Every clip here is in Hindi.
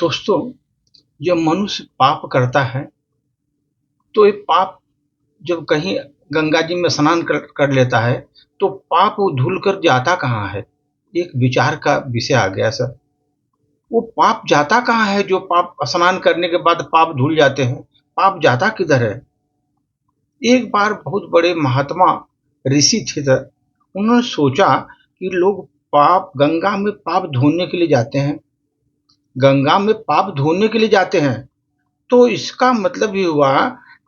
दोस्तों, जब मनुष्य पाप करता है तो ये पाप जब कहीं गंगा जी में स्नान कर लेता है तो पाप वो धुल कर जाता कहाँ है? एक विचार का विषय आ गया सर। वो पाप जाता कहाँ है जो पाप स्नान करने के बाद पाप धुल जाते हैं? पाप जाता किधर है? एक बार बहुत बड़े महात्मा ऋषि थे सर। उन्होंने सोचा कि लोग पाप गंगा में पाप धोने के लिए जाते हैं, गंगा में पाप धोने के लिए जाते हैं, तो इसका मतलब ये हुआ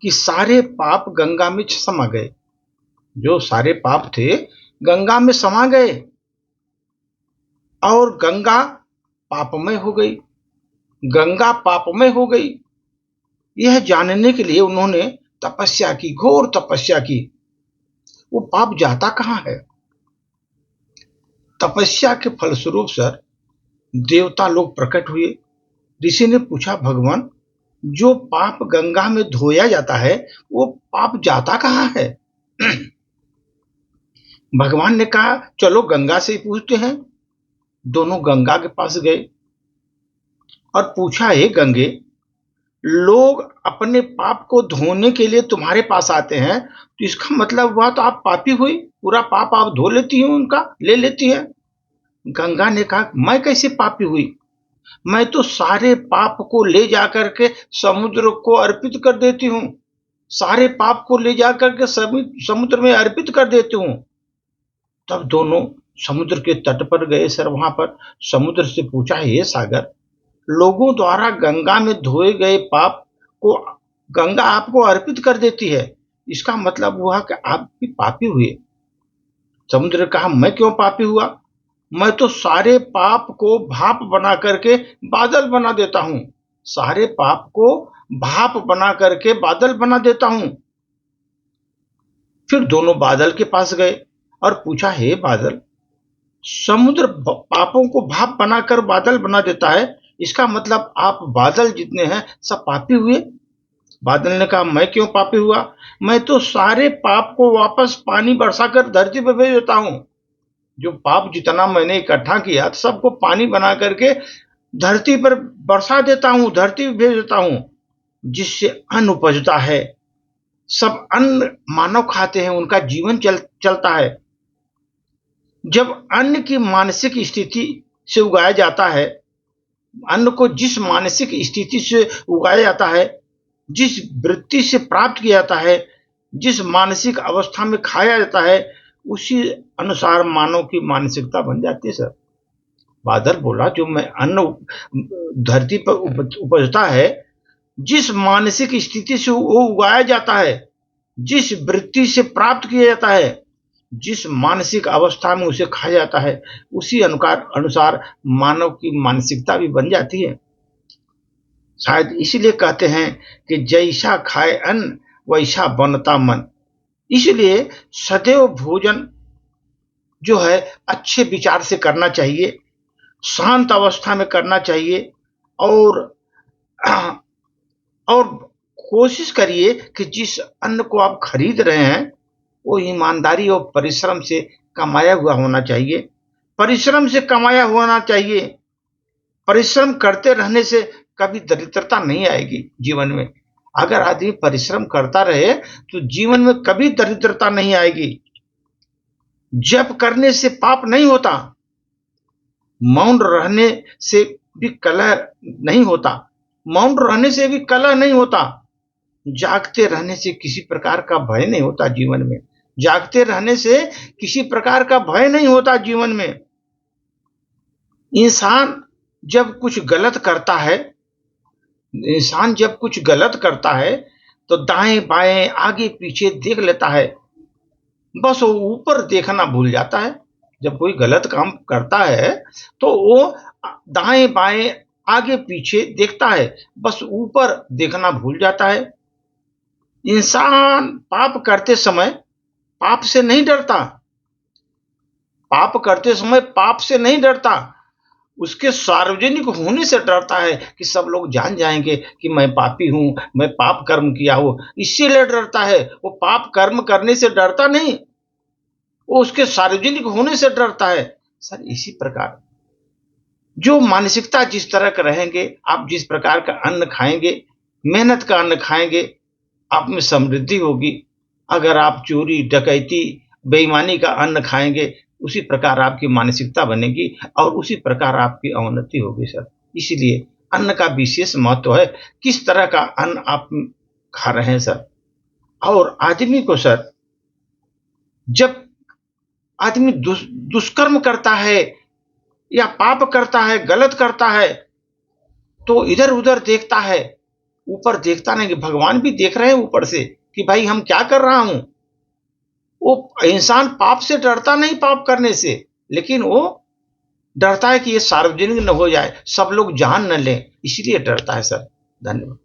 कि सारे पाप गंगा में समा गए। जो सारे पाप थे गंगा में समा गए और गंगा पापमय हो गई। गंगा पापमय हो गई। यह जानने के लिए उन्होंने तपस्या की, घोर तपस्या की। वो पाप जाता कहाँ है? तपस्या के फलस्वरूप सर देवता लोग प्रकट हुए। ऋषि ने पूछा, भगवान, जो पाप गंगा में धोया जाता है वो पाप जाता कहाँ है? भगवान ने कहा, चलो गंगा से ही पूछते हैं। दोनों गंगा के पास गए और पूछा, हे गंगे, लोग अपने पाप को धोने के लिए तुम्हारे पास आते हैं, तो इसका मतलब हुआ तो आप पापी हुई, पूरा पाप आप धो लेती हो, उनका ले लेती है। गंगा ने कहा, मैं कैसे पापी हुई? मैं तो सारे पाप को ले जाकर के समुद्र को अर्पित कर देती हूँ। सारे पाप को ले जाकर के समुद्र में अर्पित कर देती हूँ। तब दोनों समुद्र के तट पर गए सर। वहां पर समुद्र से पूछा, हे सागर, लोगों द्वारा गंगा में धोए गए पाप को गंगा आपको अर्पित कर देती है, इसका मतलब हुआ कि आप भी पापी हुए। समुद्र ने कहा, मैं क्यों पापी हुआ? मैं तो सारे पाप को भाप बना करके बादल बना देता हूं। सारे पाप को भाप बना करके बादल बना देता हूं। फिर दोनों बादल के पास गए और पूछा, हे बादल, समुद्र पापों को भाप बनाकर बादल बना देता है, इसका मतलब आप बादल जितने हैं सब पापी हुए। बादल ने कहा, मैं क्यों पापी हुआ? मैं तो सारे पाप को वापस पानी बरसाकर धरती पर भेज देता हूं। जो पाप जितना मैंने इकट्ठा किया सबको पानी बना करके धरती पर बरसा देता हूं, धरती पर भेज देता हूं, जिससे अन्न उपजता है। सब अन्न मानव खाते हैं, उनका जीवन चलता है। जब अन्न की मानसिक स्थिति से उगाया जाता है, अन्न को जिस मानसिक स्थिति से उगाया जाता है, जिस वृत्ति से प्राप्त किया जाता है, जिस मानसिक अवस्था में खाया जाता है, उसी अनुसार मानव की मानसिकता बन जाती है सर। बादल बोला, जो मैं अन्न धरती पर उपजता है, जिस मानसिक स्थिति से वो उगाया जाता है, जिस वृत्ति से प्राप्त किया जाता है, जिस मानसिक अवस्था में उसे खाया जाता है, उसी अनुसार मानव की मानसिकता भी बन जाती है। शायद इसलिए कहते हैं कि जैसा खाए अन्न वैसा बनता मन। इसलिए सदैव भोजन जो है अच्छे विचार से करना चाहिए, शांत अवस्था में करना चाहिए और और कोशिश करिए कि जिस अन्न को आप खरीद रहे हैं वो ईमानदारी और परिश्रम से कमाया हुआ होना चाहिए। परिश्रम से कमाया होना चाहिए। परिश्रम करते रहने से कभी दरिद्रता नहीं आएगी जीवन में। अगर आदमी परिश्रम करता रहे तो जीवन में कभी दरिद्रता नहीं आएगी। जप करने से पाप नहीं होता, मौन रहने से भी कलह नहीं होता, मौन रहने से भी कलह नहीं होता, जागते रहने से किसी प्रकार का भय नहीं होता जीवन में, जागते रहने से किसी प्रकार का भय नहीं होता जीवन में। इंसान जब कुछ गलत करता है, इंसान जब कुछ गलत करता है तो दाएं बाएं आगे पीछे देख लेता है, बस वो ऊपर देखना भूल जाता है। जब कोई गलत काम करता है तो वो दाएं बाएं आगे पीछे देखता है, बस ऊपर देखना भूल जाता है। इंसान पाप करते समय पाप से नहीं डरता, पाप करते समय पाप से नहीं डरता, उसके सार्वजनिक होने से डरता है कि सब लोग जान जाएंगे कि मैं पापी हूं, मैं पाप कर्म किया हूं, इसीलिए डरता है। वो पाप कर्म करने से डरता नहीं, वो उसके सार्वजनिक होने से डरता है। सर इसी प्रकार जो मानसिकता जिस तरह का रहेंगे, आप जिस प्रकार का अन्न खाएंगे, मेहनत का अन्न खाएंगे, आप में समृद्धि होगी। अगर आप चोरी डकैती बेईमानी का अन्न खाएंगे, उसी प्रकार आपकी मानसिकता बनेगी और उसी प्रकार आपकी अवनति होगी सर। इसलिए अन्न का विशेष महत्व है, किस तरह का अन्न आप खा रहे हैं सर। और आदमी को सर, जब आदमी दुष्कर्म करता है या पाप करता है, गलत करता है, तो इधर उधर देखता है, ऊपर देखता नहीं कि भगवान भी देख रहे हैं ऊपर से कि भाई हम क्या कर रहा हूं। वो इंसान पाप से डरता नहीं, पाप करने से, लेकिन वो डरता है कि ये सार्वजनिक न हो जाए, सब लोग जान न लें, इसलिए डरता है सर। धन्यवाद।